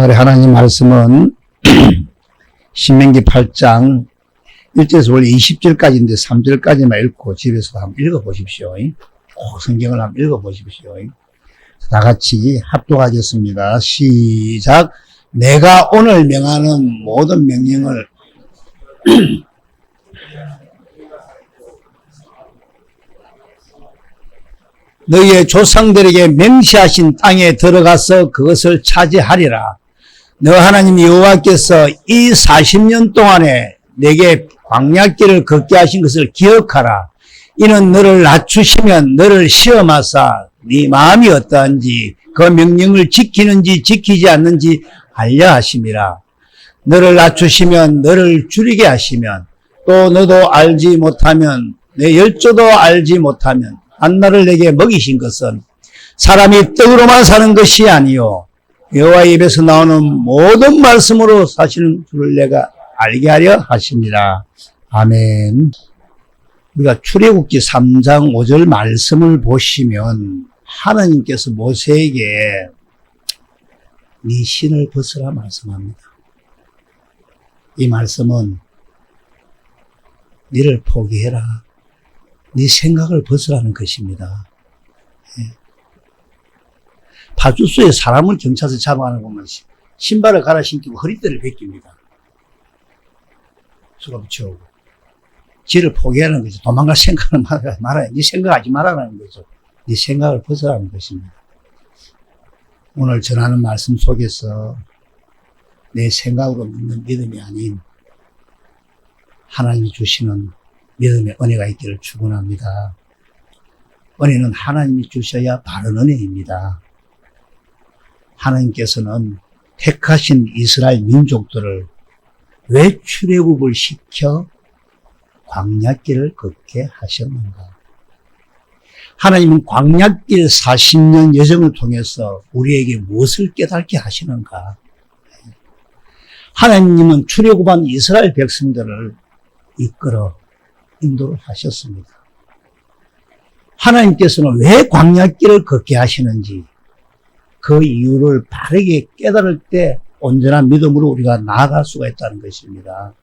오늘의 하나님 말씀은 신명기 8장 1절에서 원래 20절까지인데 3절까지만 읽고 집에서 한번 읽어보십시오. 성경을 한번 읽어보십시오. 다 같이 합독하겠습니다. 시작. 내가 오늘 명하는 모든 명령을 너희의 조상들에게 명시하신 땅에 들어가서 그것을 차지하리라. 너 하나님 여호와께서 이 40년 동안에 내게 광야길을 걷게 하신 것을 기억하라. 이는 너를 낮추시면 너를 시험하사 네 마음이 어떠한지 그 명령을 지키는지 지키지 않는지 알려 하심이라. 너를 낮추시면 너를 줄이게 하시면 또 너도 알지 못하면 내 열조도 알지 못하면 한나를 내게 먹이신 것은 사람이 떡으로만 사는 것이 아니요 여호와의 입에서 나오는 모든 말씀으로 사시는 줄을 내가 알게 하려 하십니다. 아멘. 우리가 출애굽기 3장 5절 말씀을 보시면 하나님께서 모세에게 네 신을 벗으라 말씀합니다. 이 말씀은 너를 포기해라. 네 생각을 벗으라는 것입니다. 파주소에 사람을 경찰서 잡아가는 것만 신발을 갈아 신기고 허리띠를 벗깁니다. 수가 붙여오고. 지를 포기하는 거죠. 도망갈 생각을 말아야 네 생각하지 말아라는 거죠. 네 생각을 벗으라는 것입니다. 오늘 전하는 말씀 속에서 내 생각으로 믿는 믿음이 아닌 하나님이 주시는 믿음의 은혜가 있기를 축원합니다. 은혜는 하나님이 주셔야 바른 은혜입니다. 하나님께서는 택하신 이스라엘 민족들을 왜 출애굽을 시켜 광야길을 걷게 하셨는가? 하나님은 광야길 40년 여정을 통해서 우리에게 무엇을 깨닫게 하시는가? 하나님은 출애굽한 이스라엘 백성들을 이끌어 인도를 하셨습니다. 하나님께서는 왜 광야길을 걷게 하시는지 그 이유를 바르게 깨달을 때 온전한 믿음으로 우리가 나아갈 수가 있다는 것입니다.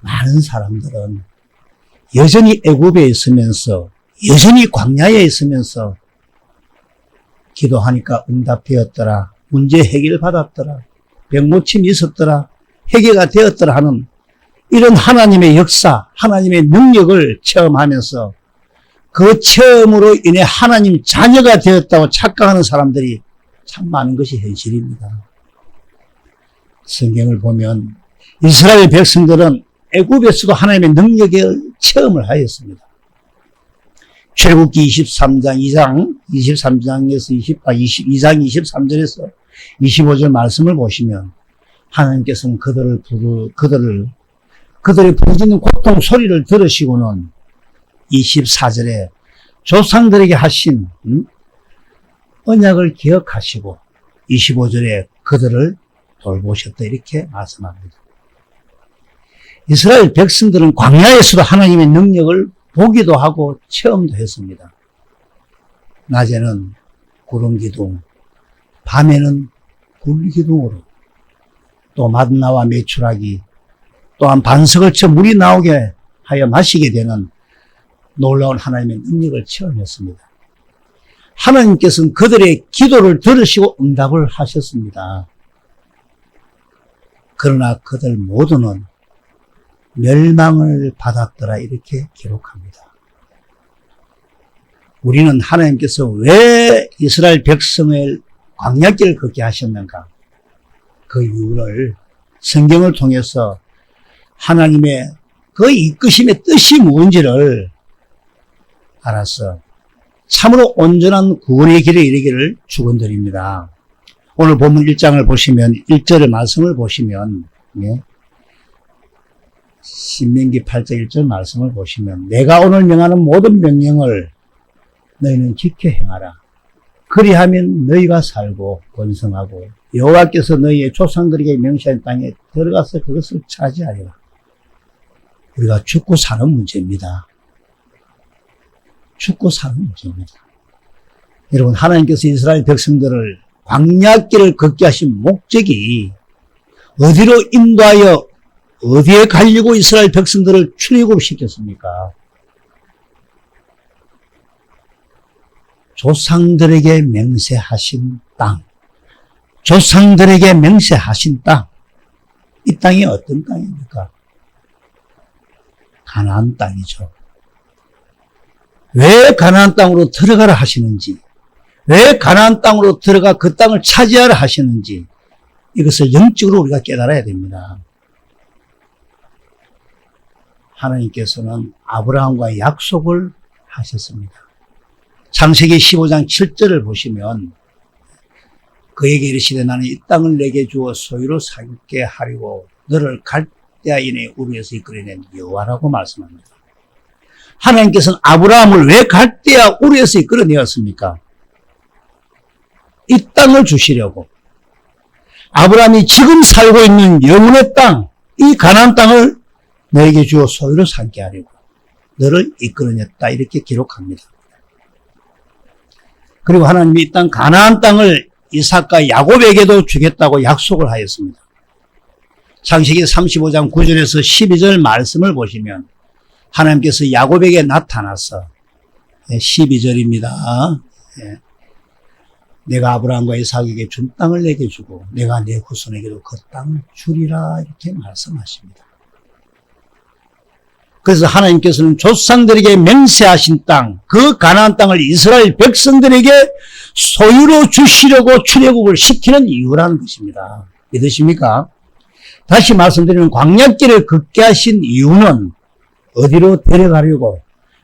많은 사람들은 여전히 애굽에 있으면서 여전히 광야에 있으면서 기도하니까 응답되었더라, 문제 해결 받았더라, 병고침이 있었더라, 해결가 되었더라 하는 이런 하나님의 역사, 하나님의 능력을 체험하면서 그 체험으로 인해 하나님 자녀가 되었다고 착각하는 사람들이 참 많은 것이 현실입니다. 성경을 보면 이스라엘 백성들은 애굽에서도 하나님의 능력의 체험을 하였습니다. 출애굽기 23장 23장에서 22장 23절에서 25절 말씀을 보시면 하나님께서는 그들의 부르짖는 고통 소리를 들으시고는 24절에 조상들에게 하신 언약을 기억하시고 25절에 그들을 돌보셨다 이렇게 말씀합니다. 이스라엘 백성들은 광야에서도 하나님의 능력을 보기도 하고 체험도 했습니다. 낮에는 구름 기둥, 밤에는 불 기둥으로 또 만나와 메추라기 또한 반석을 쳐 물이 나오게 하여 마시게 되는 놀라운 하나님의 능력을 체험했습니다. 하나님께서는 그들의 기도를 들으시고 응답을 하셨습니다. 그러나 그들 모두는 멸망을 받았더라 이렇게 기록합니다. 우리는 하나님께서 왜 이스라엘 백성을 광야길을 걷게 하셨는가? 그 이유를 성경을 통해서 하나님의 그 이끄심의 뜻이 뭔지를 알아서 참으로 온전한 구원의 길에 이르기를 축원드립니다. 오늘 본문 1장을 보시면 1절의 말씀을 보시면 신명기 8장 1절 말씀을 보시면 내가 오늘 명하는 모든 명령을 너희는 지켜 행하라. 그리하면 너희가 살고 번성하고 여호와께서 너희의 조상들에게 명시한 땅에 들어가서 그것을 차지하리라. 우리가 죽고 사는 문제입니다. 죽고 사는 문제입니다. 여러분, 하나님께서 이스라엘 백성들을 광야길을 걷게 하신 목적이 어디로 인도하여 어디에 가려고 이스라엘 백성들을 출애굽시켰습니까? 조상들에게 맹세하신 땅, 조상들에게 맹세하신 땅, 이 땅이 어떤 땅입니까? 가나안 땅이죠. 왜 가나안 땅으로 들어가라 하시는지, 왜 가나안 땅으로 들어가 그 땅을 차지하라 하시는지, 이것을 영적으로 우리가 깨달아야 됩니다. 하나님께서는 아브라함과 약속을 하셨습니다. 창세기 15장 7절을 보시면 그에게 이르시되 나는 이 땅을 내게 주어 소유로 살게 하려고 너를 갈대아인의 우리에서 이끌어낸 여호와라고 말씀합니다. 하나님께서는 아브라함을 왜 갈대아 우리에서 이끌어내었습니까? 이 땅을 주시려고. 아브라함이 지금 살고 있는 영혼의 땅, 이 가나안 땅을 너에게 주어 소유로 살게 하려고 너를 이끌어냈다, 이렇게 기록합니다. 그리고 하나님이 이 땅 가나안 땅을 이삭과 야곱에게도 주겠다고 약속을 하였습니다. 창세기 35장 9절에서 12절 말씀을 보시면 하나님께서 야곱에게 나타나서 12절입니다. 내가 아브라함과 이삭에게 준 땅을 내게 주고 내가 내 후손에게도 그 땅을 주리라, 이렇게 말씀하십니다. 그래서 하나님께서는 조상들에게 맹세하신 땅, 그 가나안 땅을 이스라엘 백성들에게 소유로 주시려고 출애굽을 시키는 이유라는 것입니다. 믿으십니까? 다시 말씀드리면 광야길을 걷게 하신 이유는 어디로 데려가려고?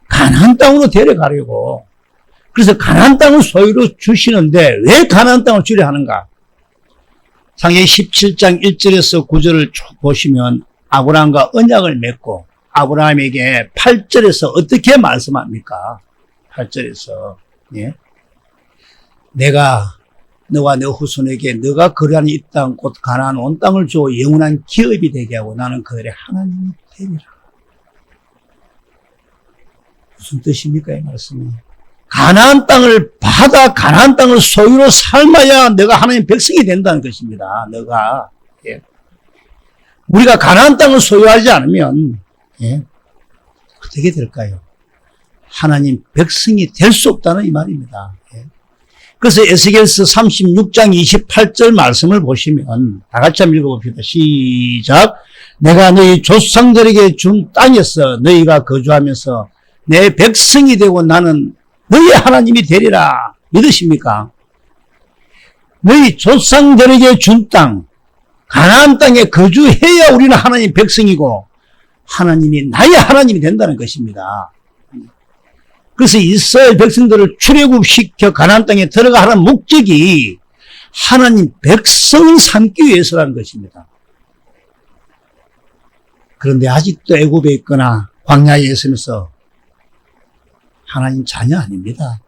가나안 땅으로 데려가려고. 그래서 가나안 땅을 소유로 주시는데 왜 가나안 땅을 주려 하는가? 창세기 17장 1절에서 9절을 쭉 보시면 아브라함과 언약을 맺고 아브라함에게 8절에서 어떻게 말씀합니까? 8절에서 내가 너와 너 후손에게 너가 거류하는 이 땅 곧 가나안 온 땅을 주어 영원한 기업이 되게 하고 나는 그들의 하나님이 되리라. 무슨 뜻입니까, 이 말씀이? 가나안 땅을 받아 가나안 땅을 소유로 삶아야 너가 하나님 백성이 된다는 것입니다. 너가 우리가 가나안 땅을 소유하지 않으면 어떻게 될까요? 하나님 백성이 될 수 없다는 이 말입니다. 그래서 에스겔서 36장 28절 말씀을 보시면 다 같이 한번 읽어봅시다. 시작. 내가 너희 조상들에게 준 땅에서 너희가 거주하면서 내 백성이 되고 나는 너희 하나님이 되리라. 믿으십니까? 너희 조상들에게 준 땅, 가나안 땅에 거주해야 우리는 하나님 백성이고 하나님이 나의 하나님이 된다는 것입니다. 그래서 이스라엘 백성들을 출애굽시켜 가나안 땅에 들어가 하는 목적이 하나님 백성 삼기 위해서라는 것입니다. 그런데 아직도 애굽에 있거나 광야에 있으면서 하나님 자녀 아닙니다.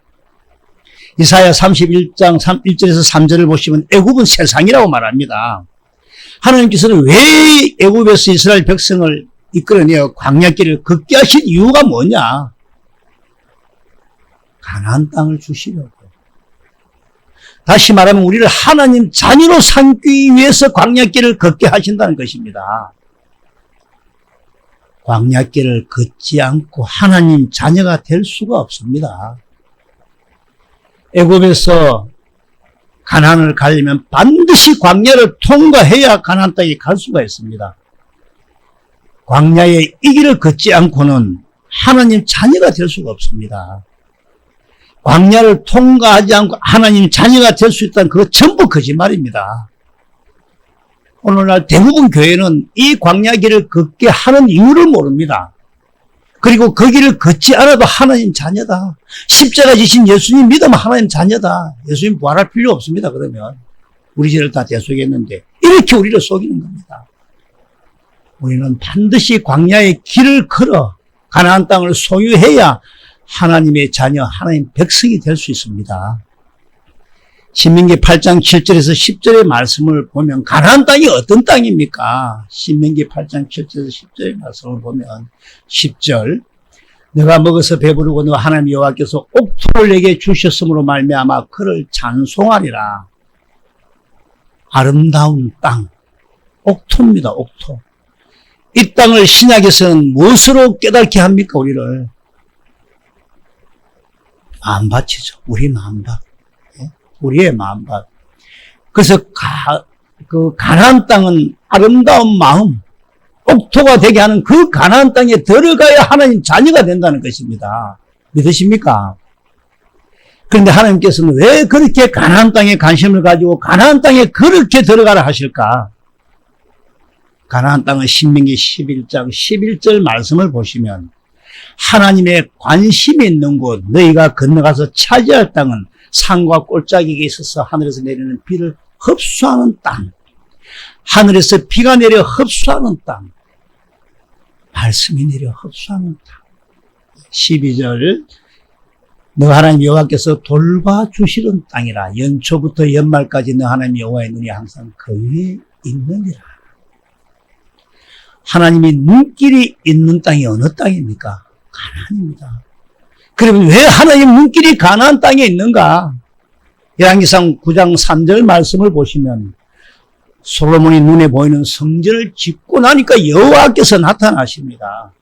이사야 31장 1절에서 3절을 보시면 애굽은 세상이라고 말합니다. 하나님께서는 왜 애굽에서 이스라엘 백성을 이끌어내어 광야길을 걷게 하신 이유가 뭐냐? 가나안 땅을 주시려고. 다시 말하면 우리를 하나님 자녀로 삼기 위해서 광야길을 걷게 하신다는 것입니다. 광야길을 걷지 않고 하나님 자녀가 될 수가 없습니다. 애굽에서 가나안을 가려면 반드시 광야를 통과해야 가나안 땅에 갈 수가 있습니다. 광야의 이 길을 걷지 않고는 하나님 자녀가 될 수가 없습니다. 광야를 통과하지 않고 하나님 자녀가 될 수 있다는 그거 전부 거짓말입니다. 오늘날 대부분 교회는 이 광야길을 걷게 하는 이유를 모릅니다. 그리고 그 길을 걷지 않아도 하나님 자녀다. 십자가 지신 예수님 믿으면 하나님 자녀다. 예수님 부활할 필요 없습니다. 그러면 우리 죄를 다 대속했는데 이렇게 우리를 속이는 겁니다. 우리는 반드시 광야의 길을 걸어 가나안 땅을 소유해야 하나님의 자녀, 하나님 백성이 될 수 있습니다. 신명기 8장 7절에서 10절의 말씀을 보면 가나안 땅이 어떤 땅입니까? 신명기 8장 7절에서 10절의 말씀을 보면 10절 내가 먹어서 배부르고 너 하나님 여호와께서 옥토를 내게 주셨으므로 말미암아 그를 찬송하리라. 아름다운 땅, 옥토입니다. 옥토. 이 땅을 신약에서는 무엇으로 깨닫게 합니까? 우리를 마음밭이죠. 우리 마음밭. 우리의 마음밭. 그래서 그 가나안 땅은 아름다운 마음, 옥토가 되게 하는 그 가나안 땅에 들어가야 하나님 자녀가 된다는 것입니다. 믿으십니까? 그런데 하나님께서는 왜 그렇게 가나안 땅에 관심을 가지고 가나안 땅에 그렇게 들어가라 하실까? 가나안 땅은 신명기 11장 11절 말씀을 보시면 하나님의 관심이 있는 곳, 너희가 건너가서 차지할 땅은 산과 골짜기에 있어서 하늘에서 내리는 비를 흡수하는 땅, 하늘에서 비가 내려 흡수하는 땅, 말씀이 내려 흡수하는 땅. 12절, 너 하나님 여호와께서 돌봐주시는 땅이라. 연초부터 연말까지 너 하나님 여호와의 눈이 항상 그 위에 있느니라. 하나님이 눈길이 있는 땅이 어느 땅입니까? 가나안입니다. 그러면 왜 하나님 눈길이 가나안 땅에 있는가? 열왕기상 9장 3절 말씀을 보시면 솔로몬이 눈에 보이는 성전을 짓고 나니까 여호와께서 나타나십니다.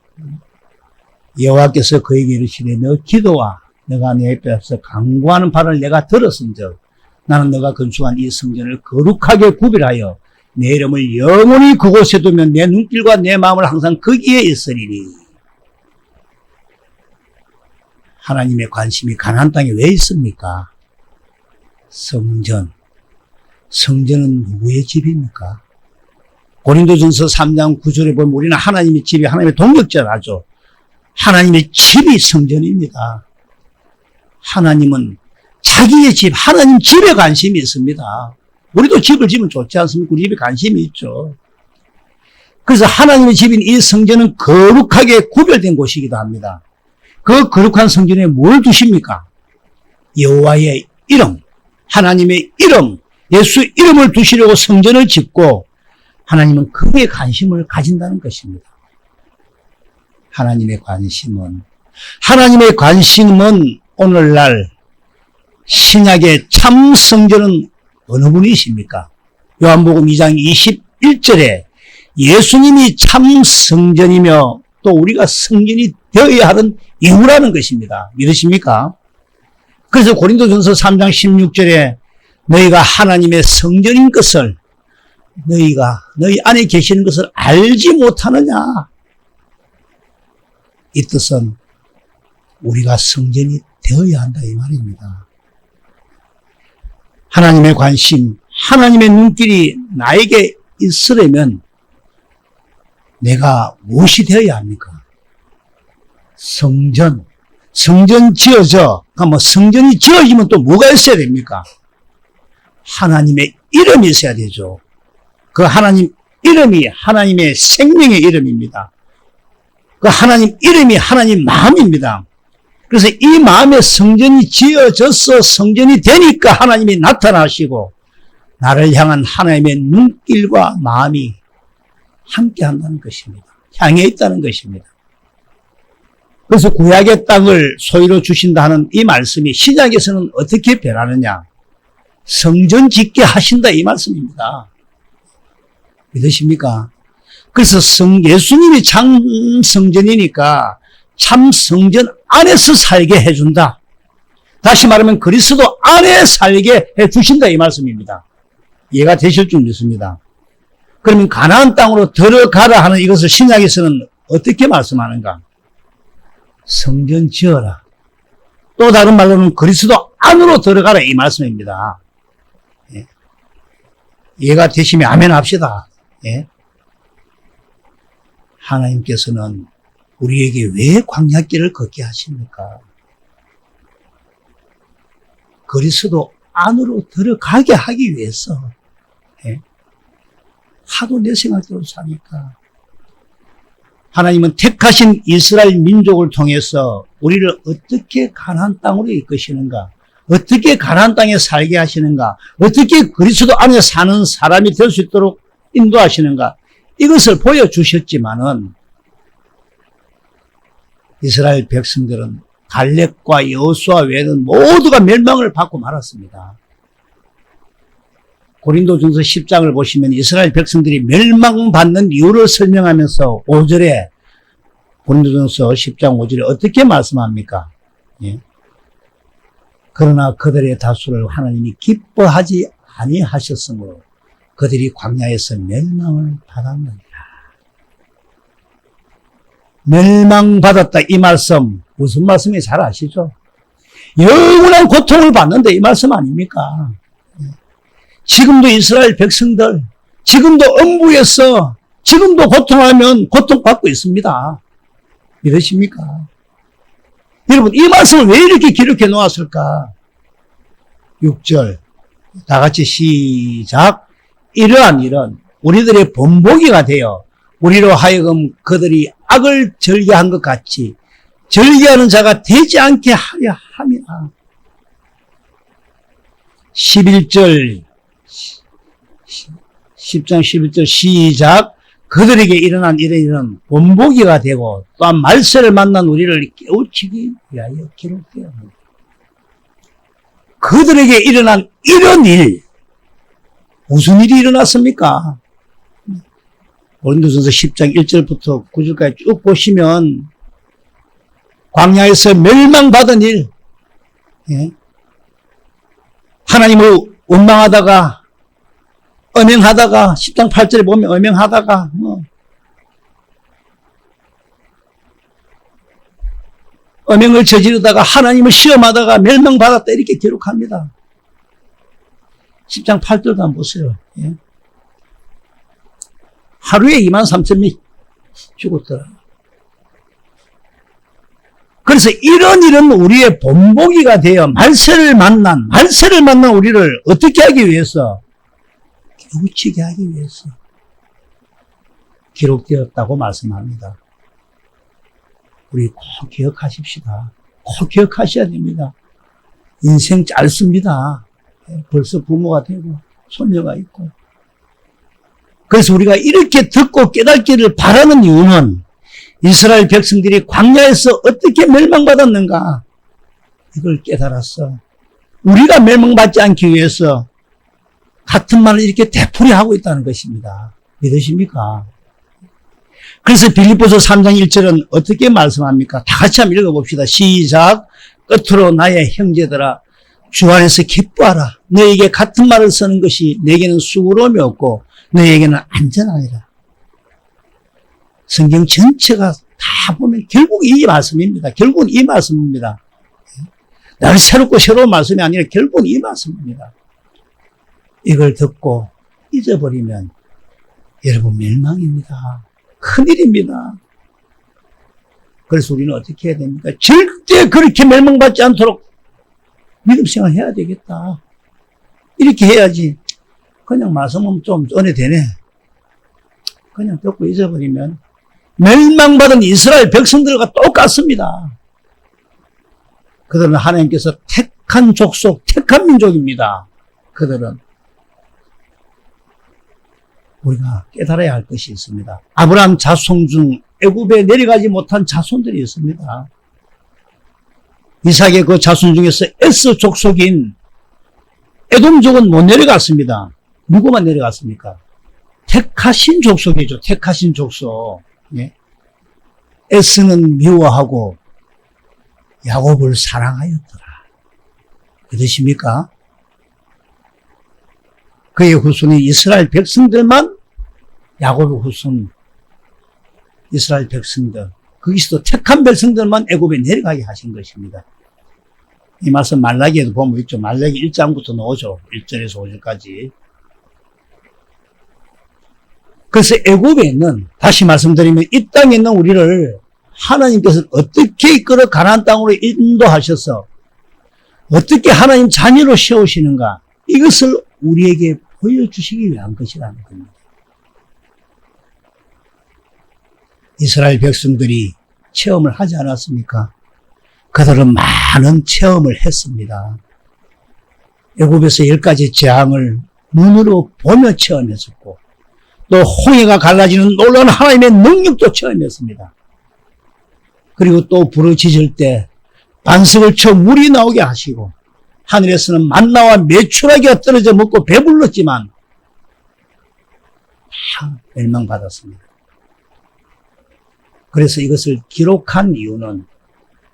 여호와께서 그에게 이르시되 너 기도와 내가 내 앞에서 간구하는 바를 내가 들었은즉 나는 너가 건축한 이 성전을 거룩하게 구별하여 내 이름을 영원히 그곳에 두면 내 눈길과 내 마음을 항상 거기에 있으리니. 하나님의 관심이 가나안 땅에 왜 있습니까? 성전. 성전은 누구의 집입니까? 고린도전서 3장 9절에 보면 우리는 하나님의 집이 하나님의 동역자라죠. 하나님의 집이 성전입니다. 하나님은 자기의 집, 하나님 집에 관심이 있습니다. 우리도 집을 지으면 좋지 않습니까? 우리 집에 관심이 있죠. 그래서 하나님의 집인 이 성전은 거룩하게 구별된 곳이기도 합니다. 그 거룩한 성전에 뭘 두십니까? 여호와의 이름, 하나님의 이름, 예수 이름을 두시려고 성전을 짓고 하나님은 그에 관심을 가진다는 것입니다. 하나님의 관심은 오늘날 신약의 참 성전은 어느 분이십니까? 요한복음 2장 21절에 예수님이 참 성전이며 또 우리가 성전이 되어야 하는 이유라는 것입니다. 믿으십니까? 그래서 고린도전서 3장 16절에 너희가 하나님의 성전인 것을 너희 안에 계시는 것을 알지 못하느냐? 이 뜻은 우리가 성전이 되어야 한다 이 말입니다. 하나님의 관심, 하나님의 눈길이 나에게 있으려면 내가 무엇이 되어야 합니까? 성전 지어져. 그러니까 성전이 지어지면 또 뭐가 있어야 됩니까? 하나님의 이름이 있어야 되죠. 그 하나님 이름이 하나님의 생명의 이름입니다. 그 하나님 이름이 하나님 마음입니다. 그래서 이 마음에 성전이 지어져서 성전이 되니까 하나님이 나타나시고 나를 향한 하나님의 눈길과 마음이 함께 한다는 것입니다. 향해 있다는 것입니다. 그래서 구약의 땅을 소유로 주신다 하는 이 말씀이 신약에서는 어떻게 변하느냐? 성전 짓게 하신다 이 말씀입니다. 믿으십니까? 그래서 예수님이 참 성전이니까 참 성전 안에서 살게 해준다. 다시 말하면 그리스도 안에 살게 해주신다 이 말씀입니다. 이해가 되실 줄 믿습니다. 그러면 가나안 땅으로 들어가라 하는 이것을 신약에서는 어떻게 말씀하는가? 성전 지어라. 또 다른 말로는 그리스도 안으로 들어가라 이 말씀입니다. 예. 이해가 되시면 아멘 합시다. 예. 하나님께서는 우리에게 왜 광야길을 걷게 하십니까? 그리스도 안으로 들어가게 하기 위해서. 예? 하도 내 생각대로 사니까. 하나님은 택하신 이스라엘 민족을 통해서 우리를 어떻게 가나안 땅으로 이끄시는가? 어떻게 가나안 땅에 살게 하시는가? 어떻게 그리스도 안에 사는 사람이 될 수 있도록 인도하시는가? 이것을 보여주셨지만은 이스라엘 백성들은 갈렙과 여호수아 외에는 모두가 멸망을 받고 말았습니다. 고린도전서 10장을 보시면 이스라엘 백성들이 멸망받는 이유를 설명하면서 5절에 고린도전서 10장 5절에 어떻게 말씀합니까? 예. 그러나 그들의 다수를 하나님이 기뻐하지 아니하셨으므로 그들이 광야에서 멸망을 받았느니라. 멸망받았다 이 말씀 무슨 말씀인지 잘 아시죠? 영원한 고통을 받는데 이 말씀 아닙니까? 지금도 이스라엘 백성들 지금도 음부에서 지금도 고통하면 고통받고 있습니다. 믿으십니까? 여러분 이 말씀을 왜 이렇게 기록해 놓았을까? 6절 다 같이 시작. 이러한 일은 우리들의 본보기가 되어 우리로 하여금 그들이 악을 절개한 것 같이 절개하는 자가 되지 않게 하려 함이라. 11절 10장 11절 시작. 그들에게 일어난 이런 일은 본보기가 되고 또한 말세를 만난 우리를 깨우치기 위하여 기록되었습니다. 그들에게 일어난 이런 일 무슨 일이 일어났습니까? 고린도전서 10장 1절부터 9절까지 쭉 보시면 광야에서 멸망받은 일, 예? 하나님을 원망하다가 엄행하다가 10장 8절에 보면 엄행하다가 엄행을 저지르다가 하나님을 시험하다가 멸망받았다 이렇게 기록합니다. 10장 8절도 한번 보세요. 예? 하루에 23,000명이 죽었더라. 그래서 이런 일은 우리의 본보기가 되어 말세를 만난 우리를 어떻게 하기 위해서? 깨우치게 하기 위해서 기록되었다고 말씀합니다. 우리 꼭 기억하십시다. 꼭 기억하셔야 됩니다. 인생 짧습니다. 벌써 부모가 되고 손녀가 있고. 그래서 우리가 이렇게 듣고 깨닫기를 바라는 이유는 이스라엘 백성들이 광야에서 어떻게 멸망받았는가 이걸 깨달았어. 우리가 멸망받지 않기 위해서 같은 말을 이렇게 되풀이하고 있다는 것입니다. 믿으십니까? 그래서 빌립보서 3장 1절은 어떻게 말씀합니까? 다 같이 한번 읽어봅시다. 시작. 끝으로 나의 형제들아 주 안에서 기뻐하라. 너에게 같은 말을 쓰는 것이 내게는 수고로움이 없고 너에게는 안전하니라. 성경 전체가 다 보면 결국 이 말씀입니다. 결국은 이 말씀입니다. 날 새롭고 새로운 말씀이 아니라 결국은 이 말씀입니다. 이걸 듣고 잊어버리면 여러분 멸망입니다. 큰일입니다. 그래서 우리는 어떻게 해야 됩니까? 절대 그렇게 멸망받지 않도록 믿음 생활 해야 되겠다. 이렇게 해야지. 그냥 말씀은 좀 은혜 되네. 그냥 듣고 잊어버리면 멸망받은 이스라엘 백성들과 똑같습니다. 그들은 하나님께서 택한 족속, 택한 민족입니다. 그들은 우리가 깨달아야 할 것이 있습니다. 아브라함 자손 중 애굽에 내려가지 못한 자손들이 있습니다. 이삭의 그 자손 중에서 에스 족속인 에돔족은 못 내려갔습니다. 누구만 내려갔습니까? 택하신 족속이죠. 택하신 족속. 예? 에스는 미워하고 야곱을 사랑하였더라. 믿으십니까? 그의 후손이 이스라엘 백성들만 야곱의 후손 이스라엘 백성들 거기서도 택한 백성들만 애굽에 내려가게 하신 것입니다. 이 말씀 말라기에도 보면 있죠. 말라기 1장부터 나오죠. 1절에서 5절까지. 그래서 애굽에 있는 다시 말씀드리면 이 땅에 있는 우리를 하나님께서 어떻게 이끌어 가나안 땅으로 인도하셔서 어떻게 하나님 자녀로 세우시는가 이것을 우리에게 보여주시기 위한 것이라는 겁니다. 이스라엘 백성들이 체험을 하지 않았습니까? 그들은 많은 체험을 했습니다. 애굽에서 10가지 재앙을 눈으로 보며 체험했었고 또 홍해가 갈라지는 놀라운 하나님의 능력도 체험했습니다. 그리고 또 부르짖을 때 반석을 쳐 물이 나오게 하시고 하늘에서는 만나와 메추라기가 떨어져 먹고 배불렀지만 다 멸망받았습니다. 그래서 이것을 기록한 이유는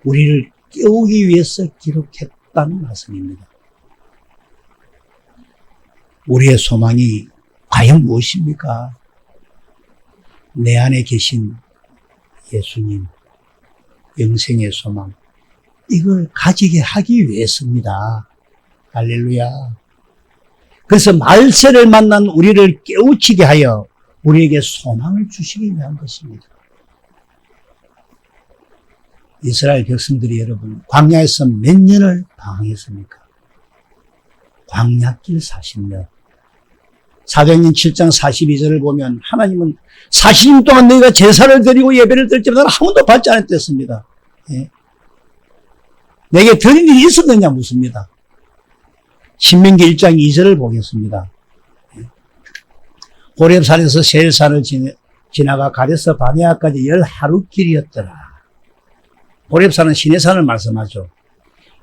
우리를 깨우기 위해서 기록했다는 말씀입니다. 우리의 소망이 과연 무엇입니까? 내 안에 계신 예수님, 영생의 소망, 이걸 가지게 하기 위해서입니다. 할렐루야. 그래서 말세를 만난 우리를 깨우치게 하여 우리에게 소망을 주시기 위한 것입니다. 이스라엘 백성들이 여러분 광야에서 몇 년을 방황했습니까? 광야길 40년. 사도행전 7장 42절을 보면 하나님은 40년 동안 너희가 제사를 드리고 예배를 드릴 때마다 한 번도 받지 않았댔습니다. 예. 내게 드린 일이 있었느냐 묻습니다. 신명기 1장 2절을 보겠습니다. 호렙산에서 세일산을 지나가 가데스 바네아까지 10하루길이었더라. 호렙산은 시내산을 말씀하죠.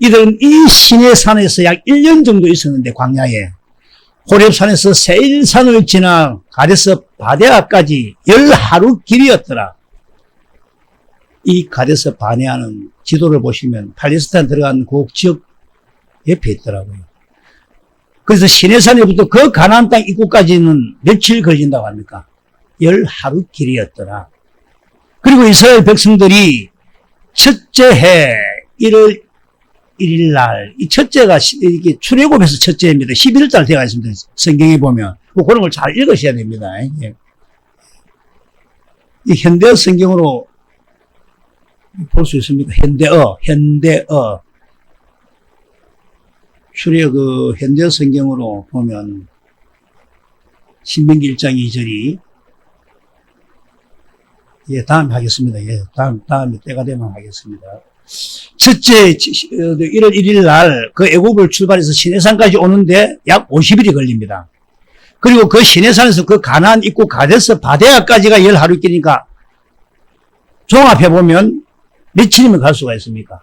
이들은 이 시내산에서 약 1년 정도 있었는데 광야에 호렙산에서 세일산을 지나 가데스 바네아까지 10하루길이었더라. 이 가데스 바네아는 지도를 보시면 팔레스타인 들어간 그 지역 옆에 있더라고요. 그래서 시내산에부터 그 가나안 땅 입구까지는 며칠 걸린다고 합니까? 10하루길이었더라. 그리고 이스라엘 백성들이 첫째 해 1월 1일 날, 이 첫째가 이게 출애굽에서 첫째입니다. 11월 달 되어 있습니다. 성경에 보면. 그런 걸 잘 읽으셔야 됩니다. 예. 이 현대어 성경으로 볼 수 있습니다. 현대어. 현대어 성경으로 보면 신명기 1장 2절이 예, 다음에 하겠습니다. 예, 다음에 때가 되면 하겠습니다. 첫째 1월 1일 날 그 애굽을 출발해서 시내산까지 오는데 약 50일이 걸립니다. 그리고 그 시내산에서 그 가나안 입구 가데스 바데아까지가 10하루길이니까 종합해 보면 며칠이면 갈 수가 있습니까?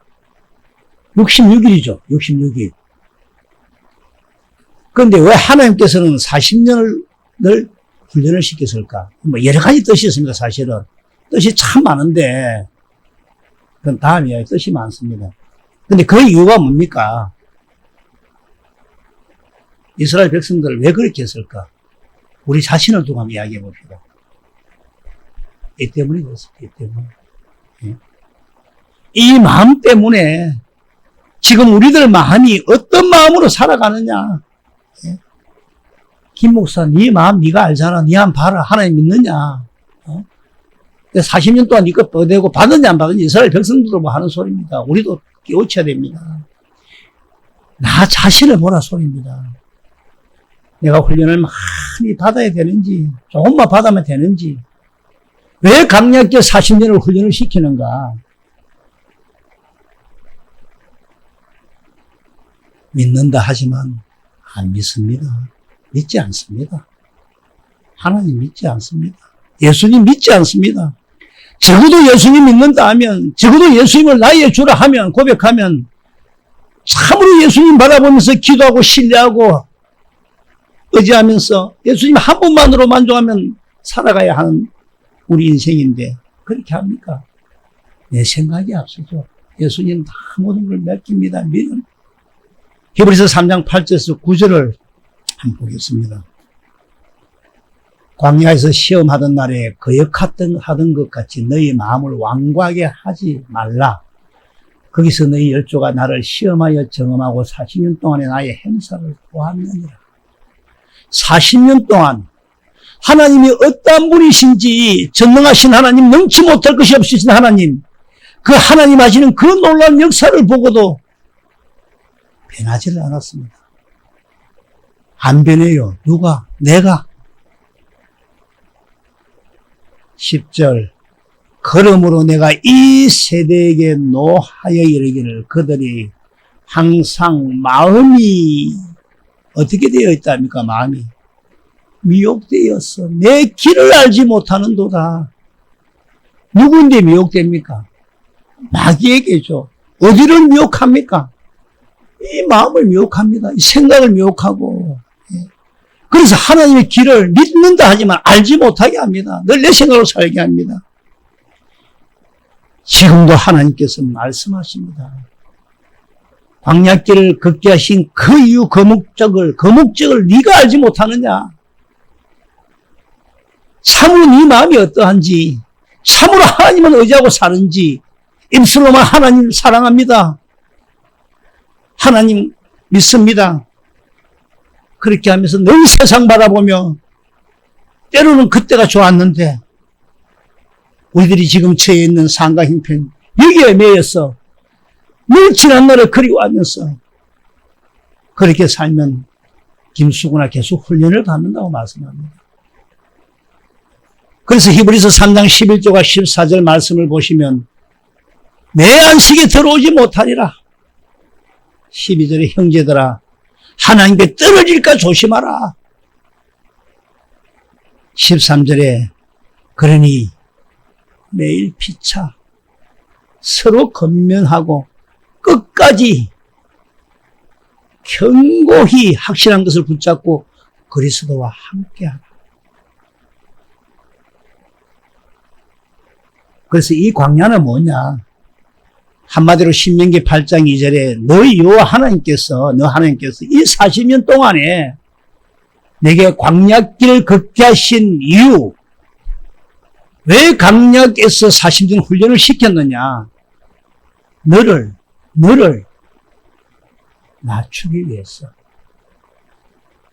66일이죠. 66일. 그런데 왜 하나님께서는 40년을 훈련을 시켰을까? 뭐 여러 가지 뜻이 있습니다. 사실은 뜻이 참 많은데 그건 다음 이야기 뜻이 많습니다. 근데 그 이유가 뭡니까? 이스라엘 백성들을 왜 그렇게 했을까? 우리 자신을 두고 한번 이야기해 봅시다. 이 때문이 그렇습니다. 이 때문에. 예. 이 마음 때문에 지금 우리들 마음이 어떤 마음으로 살아가느냐? 예. 김 목사, 네 마음 네가 알잖아. 네 한번 봐라. 하나님 믿느냐? 40년 동안 이거 뻗대고 받느냐 안 받느냐 이스라엘 백성들도 뭐 하는 소리입니다. 우리도 깨우쳐야 됩니다. 나 자신을 보라 소리입니다. 내가 훈련을 많이 받아야 되는지 조금만 받으면 되는지 왜 강약계 40년을 훈련을 시키는가? 믿는다 하지만 안 믿습니다. 믿지 않습니다. 하나님 믿지 않습니다. 예수님 믿지 않습니다. 적어도 예수님 믿는다 하면, 적어도 예수님을 나의 주라 하면, 고백하면, 참으로 예수님 바라보면서 기도하고 신뢰하고 의지하면서 예수님 한 분만으로 만족하면 살아가야 하는 우리 인생인데, 그렇게 합니까? 내 생각이 앞서죠. 예수님 다 모든 걸 맡깁니다. 믿음. 히브리서 3장 8절에서 9절을 한번 보겠습니다. 광야에서 시험하던 날에 거역하던 것 같이 너희 마음을 완고하게 하지 말라. 거기서 너희 열조가 나를 시험하여 경험하고 40년 동안의 나의 행사를 보았느니라. 40년 동안 하나님이 어떠한 분이신지 전능하신 하나님, 능치 못할 것이 없으신 하나님, 그 하나님 하시는 그 놀라운 역사를 보고도 변하지를 않았습니다. 안 변해요. 누가? 내가. 10절 그러므로 내가 이 세대에게 노하여 이르기를 그들이 항상 마음이 어떻게 되어 있답니까? 마음이 미혹되었어. 내 길을 알지 못하는도다. 누구인데 미혹됩니까? 마귀에게죠. 어디를 미혹합니까? 이 마음을 미혹합니다. 이 생각을 미혹하고 그래서 하나님의 길을 믿는다 하지만 알지 못하게 합니다. 늘 내 생각으로 살게 합니다. 지금도 하나님께서 말씀하십니다. 광야길을 걷게 하신 그 이유, 그 목적을 네가 알지 못하느냐? 참으로 네 마음이 어떠한지, 참으로 하나님을 의지하고 사는지, 입술로만 하나님 사랑합니다. 하나님 믿습니다. 그렇게 하면서 늘 세상 바라보며 때로는 그때가 좋았는데 우리들이 지금 처해 있는 상가 형편 여기에 매여서 늘 지난 날을 그리워하면서 그렇게 살면 김수구나 계속 훈련을 받는다고 말씀합니다. 그래서 히브리서 3장 11절과 14절 말씀을 보시면 내 안식에 들어오지 못하리라. 12절에 형제들아 하나님께 떨어질까 조심하라. 13절에 그러니 매일 피차 서로 건면하고 끝까지 견고히 확실한 것을 붙잡고 그리스도와 함께하라. 그래서 이 광야는 뭐냐? 한마디로 신명기 8장 2절에 너희 여호와 하나님께서 이 40년 동안에 내게 광야길을 걷게 하신 이유, 왜 광야에서 40년 훈련을 시켰느냐? 너를 낮추기 위해서.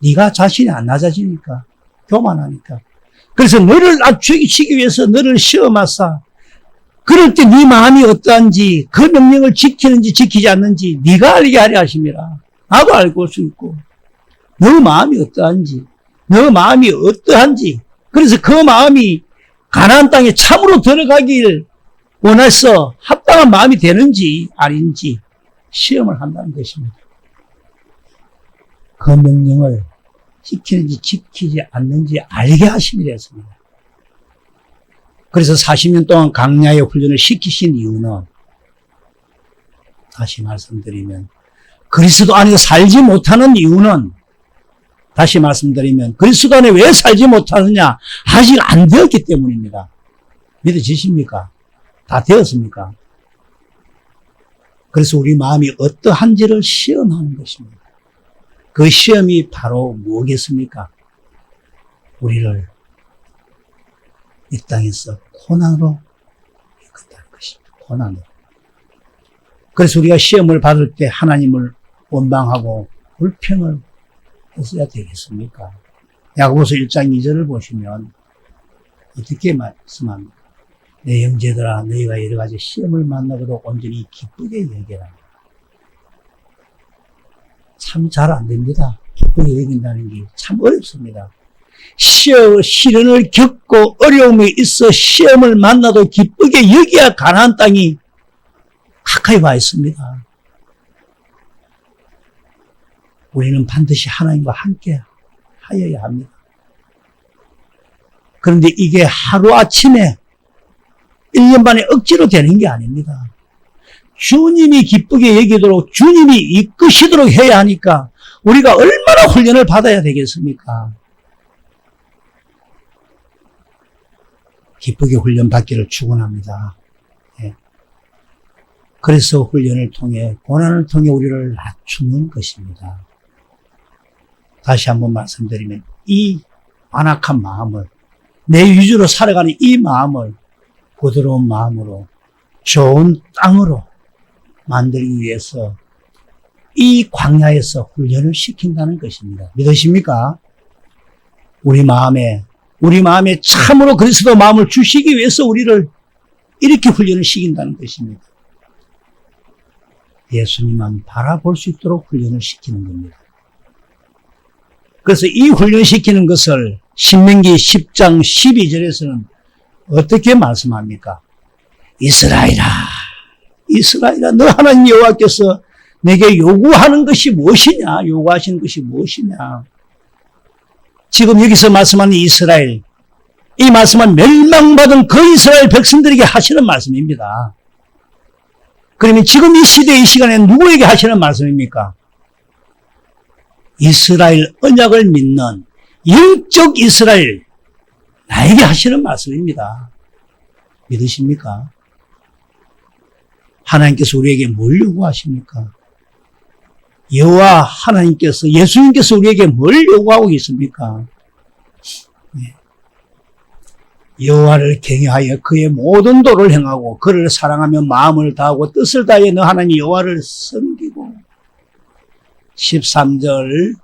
네가 자신이 안 낮아지니까, 교만하니까. 그래서 너를 낮추기 위해서 너를 시험하사 그럴 때 네 마음이 어떠한지, 그 명령을 지키는지 지키지 않는지 네가 알게 하려 하심이라. 나도 알고 올 수 있고 너 마음이 어떠한지, 너 마음이 어떠한지, 그래서 그 마음이 가나안 땅에 참으로 들어가길 원해서 합당한 마음이 되는지 아닌지 시험을 한다는 것입니다. 그 명령을 지키는지 지키지 않는지 알게 하심이라 했습니다. 그래서 40년 동안 광야의 훈련을 시키신 이유는 다시 말씀드리면 그리스도 안에 살지 못하는 이유는 다시 말씀드리면 그리스도 안에 왜 살지 못하느냐? 아직 안 되었기 때문입니다. 믿어지십니까? 다 되었습니까? 그래서 우리 마음이 어떠한지를 시험하는 것입니다. 그 시험이 바로 무엇이겠습니까? 우리를 이 땅에서 고난으로 이끌었다는 것입니다. 고난으로. 그래서 우리가 시험을 받을 때 하나님을 원망하고 불평을 했어야 되겠습니까? 야고보서 1장 2절을 보시면 어떻게 말씀합니까? 내 형제들아 너희가 여러 가지 시험을 만나고도 온전히 기쁘게 여겨라. 참 잘 안 됩니다. 기쁘게 여긴다는 게 참 어렵습니다. 시련을 겪고 어려움이 있어 시험을 만나도 기쁘게 여기야 가나안 땅이 가까이 와 있습니다. 우리는 반드시 하나님과 함께 하여야 합니다. 그런데 이게 하루아침에 1년 만에 억지로 되는 게 아닙니다. 주님이 기쁘게 여기도록 주님이 이끄시도록 해야 하니까 우리가 얼마나 훈련을 받아야 되겠습니까? 기쁘게 훈련받기를 축원합니다. 예. 그래서 훈련을 통해 고난을 통해 우리를 낮추는 것입니다. 다시 한번 말씀드리면 이 완악한 마음을 내 위주로 살아가는 이 마음을 부드러운 마음으로 좋은 땅으로 만들기 위해서 이 광야에서 훈련을 시킨다는 것입니다. 믿으십니까? 우리 마음에 참으로 그리스도 마음을 주시기 위해서 우리를 이렇게 훈련을 시킨다는 것입니다. 예수님만 바라볼 수 있도록 훈련을 시키는 겁니다. 그래서 이 훈련시키는 것을 신명기 10장 12절에서는 어떻게 말씀합니까? 이스라엘아 너 하나님 여호와께서 내게 요구하는 것이 무엇이냐? 요구하시는 것이 무엇이냐? 지금 여기서 말씀하는 이스라엘, 이 말씀은 멸망받은 그 이스라엘 백성들에게 하시는 말씀입니다. 그러면 지금 이 시대, 이 시간에 누구에게 하시는 말씀입니까? 이스라엘 언약을 믿는 영적 이스라엘, 나에게 하시는 말씀입니다. 믿으십니까? 하나님께서 우리에게 뭘 요구하십니까? 여호와 하나님께서, 예수님께서 우리에게 뭘 요구하고 있습니까? 여호와를 경외하여 그의 모든 도를 행하고 그를 사랑하며 마음을 다하고 뜻을 다하여 너 하나님 여호와를 섬기고. 13절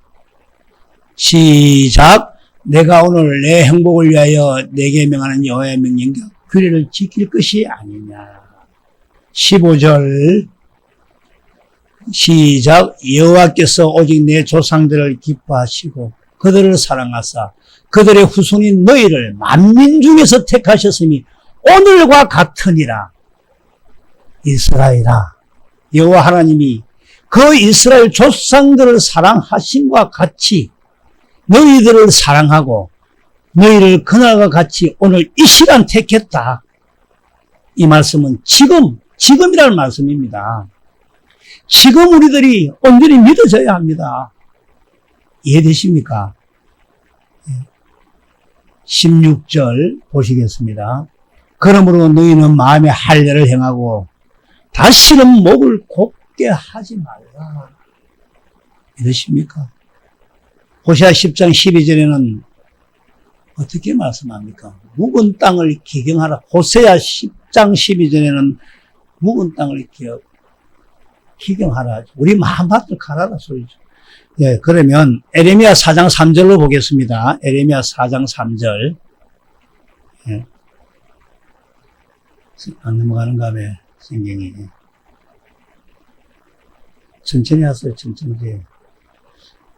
시작. 내가 오늘 내 행복을 위하여 내게 명하는 여호와의 명령과 규례를 지킬 것이 아니냐. 15절 시작. 여호와께서 오직 내 조상들을 기뻐하시고 그들을 사랑하사 그들의 후손인 너희를 만민 중에서 택하셨으니 오늘과 같으니라. 이스라엘아, 여호와 하나님이 그 이스라엘 조상들을 사랑하신과 같이 너희들을 사랑하고 너희를 그날과 같이 오늘 이 시간 택했다. 이 말씀은 지금이라는 말씀입니다. 지금 우리들이 온전히 믿어져야 합니다. 이해되십니까? 16절 보시겠습니다. 그러므로 너희는 마음에 할례를 행하고 다시는 목을 곱게 하지 말라. 믿으십니까? 호세아 10장 12절에는 어떻게 말씀합니까? 묵은 땅을 기경하라. 호세아 10장 12절에는 묵은 땅을 기경하라. 우리 마음밭을 갈아라 소리죠. 예, 그러면 에레미야 4장 3절로 보겠습니다. 에레미야 4장 3절. 예. 안 넘어가는가 봐, 성경이. 천천히 하세요, 천천히.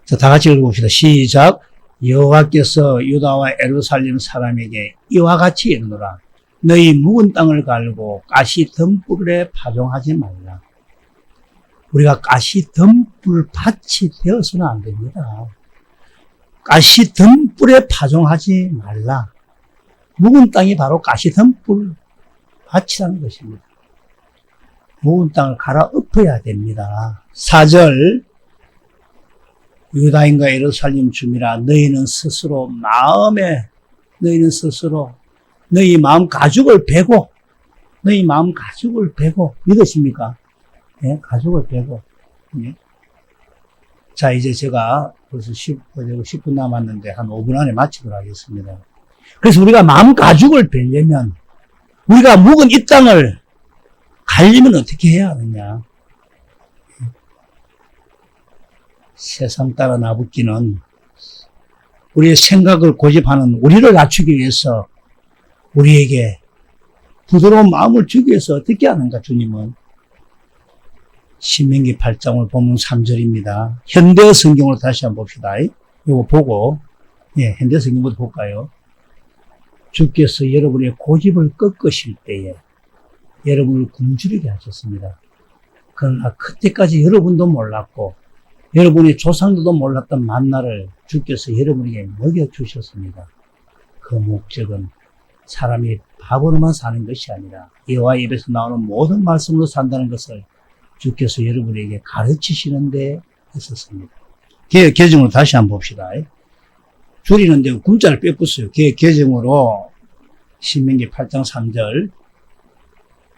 자, 다 같이 읽어봅시다. 시작. 여호와께서 유다와 예루살렘 사람에게 이와 같이 이르노라. 너희 묵은 땅을 갈고 가시 덤불에 파종하지 말라. 우리가 가시 덤불 밭이 되어서는 안 됩니다. 가시 덤불에 파종하지 말라. 묵은 땅이 바로 가시 덤불 밭이라는 것입니다. 묵은 땅을 갈아엎어야 됩니다. 4절. 유다인과 예루살렘 주민아, 너희는 스스로 너희 마음 가죽을 베고 믿으십니까? 예, 가죽을 베고. 예. 자, 이제 제가 벌써 10분 남았는데 한 5분 안에 마치도록 하겠습니다. 그래서 우리가 마음 가죽을 베려면, 우리가 묵은 이 땅을 가려면 어떻게 해야 하느냐? 세상 따라 나붙기는 우리의 생각을 고집하는 우리를 낮추기 위해서, 우리에게 부드러운 마음을 주기 위해서 어떻게 하는가, 주님은? 신명기 8장을 보면 3절입니다. 현대 성경으로 다시 한번 봅시다. 이거 보고, 예, 현대 성경부터 볼까요? 주께서 여러분의 고집을 꺾으실 때에 여러분을 굶주리게 하셨습니다. 그러나 그때까지 여러분도 몰랐고 여러분의 조상들도 몰랐던 만나를 주께서 여러분에게 먹여주셨습니다. 그 목적은 사람이 밥으로만 사는 것이 아니라 여호와 입에서 나오는 모든 말씀으로 산다는 것을 주께서 여러분에게 가르치시는 데 있었습니다. 개정으로 다시 한번 봅시다. 줄이는데 군자를 빼붙어요. 개정으로 신명기 8장 3절.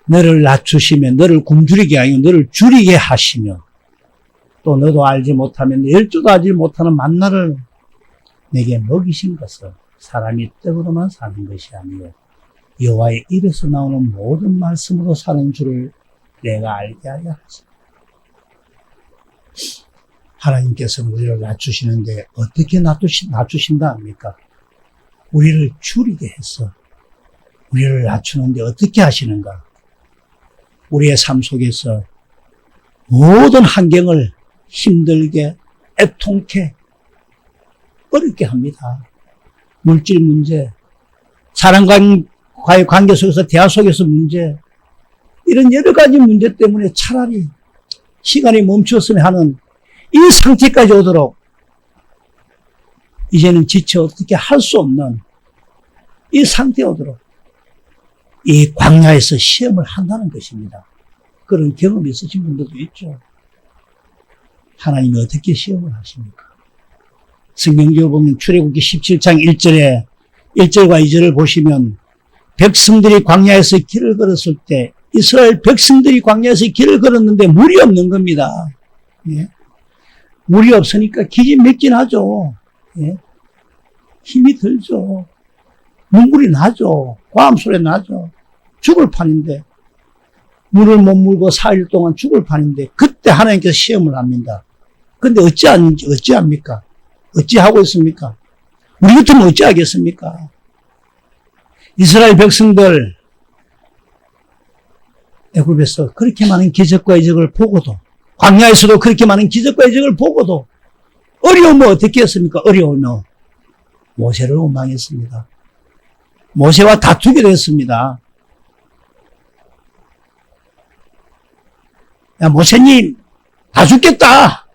너를 낮추시며 너를 굶주리게 하여 너를 줄이게 하시며 또 너도 알지 못하면 열조도 알지 못하는 만나를 내게 먹이신 것을 사람이 떡으로만 사는 것이 아니요 여호와의 입에서 나오는 모든 말씀으로 사는 줄을 내가 알게 하여 하시오. 하나님께서는 우리를 낮추시는데 어떻게 낮추신다 합니까? 우리를 줄이게 해서 우리를 낮추는데 어떻게 하시는가? 우리의 삶 속에서 모든 환경을 힘들게, 애통케, 어렵게 합니다. 물질 문제, 사람과의 관계 속에서, 대화 속에서 문제, 이런 여러 가지 문제 때문에 차라리 시간이 멈추었으면 하는 이 상태까지 오도록 이제는 지쳐 어떻게 할 수 없는 이 상태에 오도록 이 광야에서 시험을 한다는 것입니다. 그런 경험이 있으신 분들도 있죠. 하나님이 어떻게 시험을 하십니까? 성경적으로 보면 출애굽기 17장 1절과 2절을 보시면 백성들이 광야에서 길을 걸었을 때 이스라엘 백성들이 광야에서 길을 걸었는데 물이 없는 겁니다. 예? 물이 없으니까 기진맥진하죠. 예? 힘이 들죠. 눈물이 나죠. 고함소리 나죠. 죽을 판인데 물을 못 물고 4일 동안 죽을 판인데 그때 하나님께서 시험을 합니다. 근데 어찌합니까? 어찌하고 있습니까? 우리 같으면 어찌하겠습니까? 이스라엘 백성들 애굽에서 그렇게 많은 기적과 이적을 보고도 광야에서도 그렇게 많은 기적과 이적을 보고도 어려우면 어떻게 했습니까? 어려우면 모세를 원망했습니다. 모세와 다투게 됐습니다. 야, 모세님, 다 죽겠다.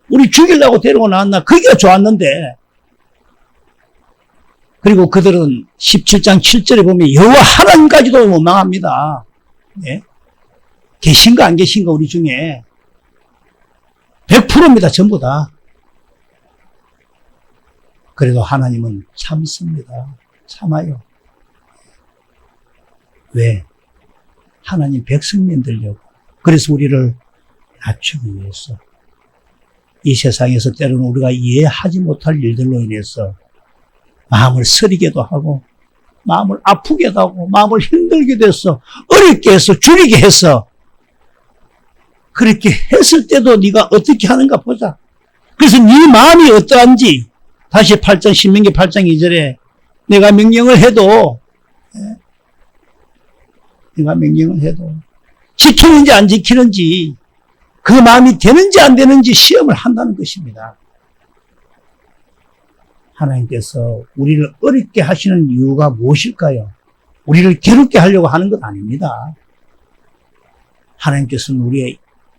우리 죽이려고 데리고 나왔나? 그게 좋았는데. 그리고 그들은 17장 7절에 보면 여호와 하나님까지도 원망합니다. 예? 계신가 안 계신가 우리 중에 100%입니다. 전부 다. 그래도 하나님은 참습니다. 참아요. 왜? 하나님 백성민 들려고. 그래서 우리를 낮추기 위해서. 이 세상에서 때로는 우리가 이해하지 못할 일들로 인해서 마음을 쓰리게도 하고 마음을 아프게도 하고 마음을 힘들게도 해서 어렵게 해서 줄이게 해서 그렇게 했을 때도 네가 어떻게 하는가 보자. 그래서 네 마음이 어떠한지 다시 신명기 8장 2절에 내가 명령을 해도 지키는지 안 지키는지 그 마음이 되는지 안 되는지 시험을 한다는 것입니다. 하나님께서 우리를 어렵게 하시는 이유가 무엇일까요? 우리를 괴롭게 하려고 하는 것 아닙니다. 하나님께서는 우리의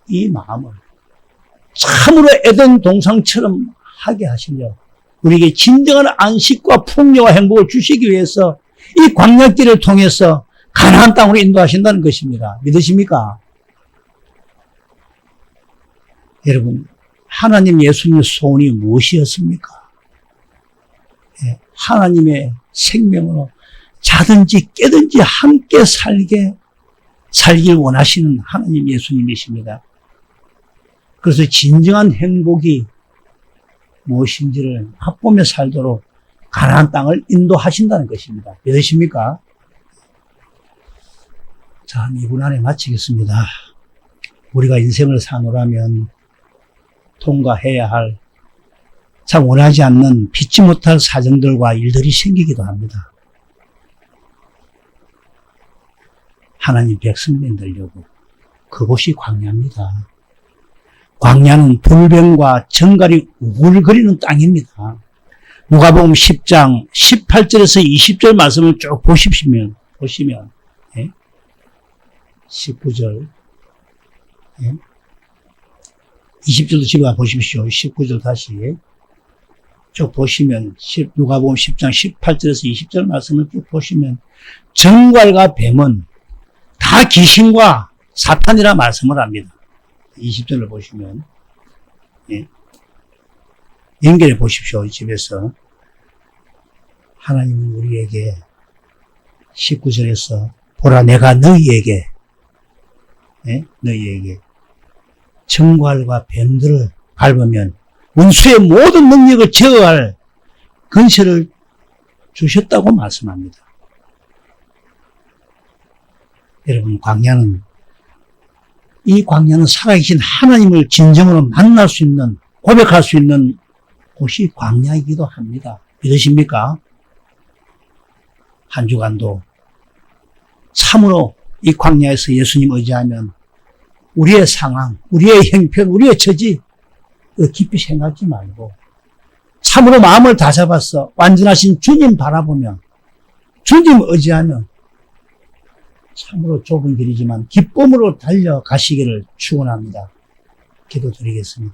이 마음을 참으로 에덴 동상처럼 하게 하시려 우리에게 진정한 안식과 풍요와 행복을 주시기 위해서 이 광야길을 통해서 가나안 땅으로 인도하신다는 것입니다. 믿으십니까? 여러분, 하나님 예수님의 소원이 무엇이었습니까? 하나님의 생명으로 자든지 깨든지 함께 살길 원하시는 하나님 예수님이십니다. 그래서 진정한 행복이 무엇인지를 맛보며 살도록 가나안 땅을 인도하신다는 것입니다. 믿으십니까? 자, 2분 안에 마치겠습니다. 우리가 인생을 사노라면 통과해야 할 참 원하지 않는 피치 못할 사정들과 일들이 생기기도 합니다. 하나님 백성민 되려고 그곳이 광야입니다. 광야는 불뱀과 정갈이 우글거리는 땅입니다. 누가복음 10장 18절에서 20절 말씀을 쭉 보시면 19절 20절도 집에 가 보십시오. 19절 다시 쭉 보시면 누가복음 10장 18절에서 20절 말씀을 쭉 보시면 정갈과 뱀은 다 귀신과 사탄이라 말씀을 합니다. 20절을 보시면 연결해 보십시오. 집에서 하나님은 우리에게 19절에서 보라 내가 너희에게 정갈과 뱀들을 밟으면 원수의 모든 능력을 제어할 근세를 주셨다고 말씀합니다. 여러분, 이 광야는 살아계신 하나님을 진정으로 만날 수 있는, 고백할 수 있는 곳이 광야이기도 합니다. 믿으십니까? 한 주간도 참으로 이 광야에서 예수님 의지하면 우리의 상황, 우리의 형편, 우리의 처지 깊이 생각하지 말고 참으로 마음을 다잡아서 완전하신 주님 바라보며 주님 의지하면 참으로 좁은 길이지만 기쁨으로 달려가시기를 축원합니다. 기도드리겠습니다.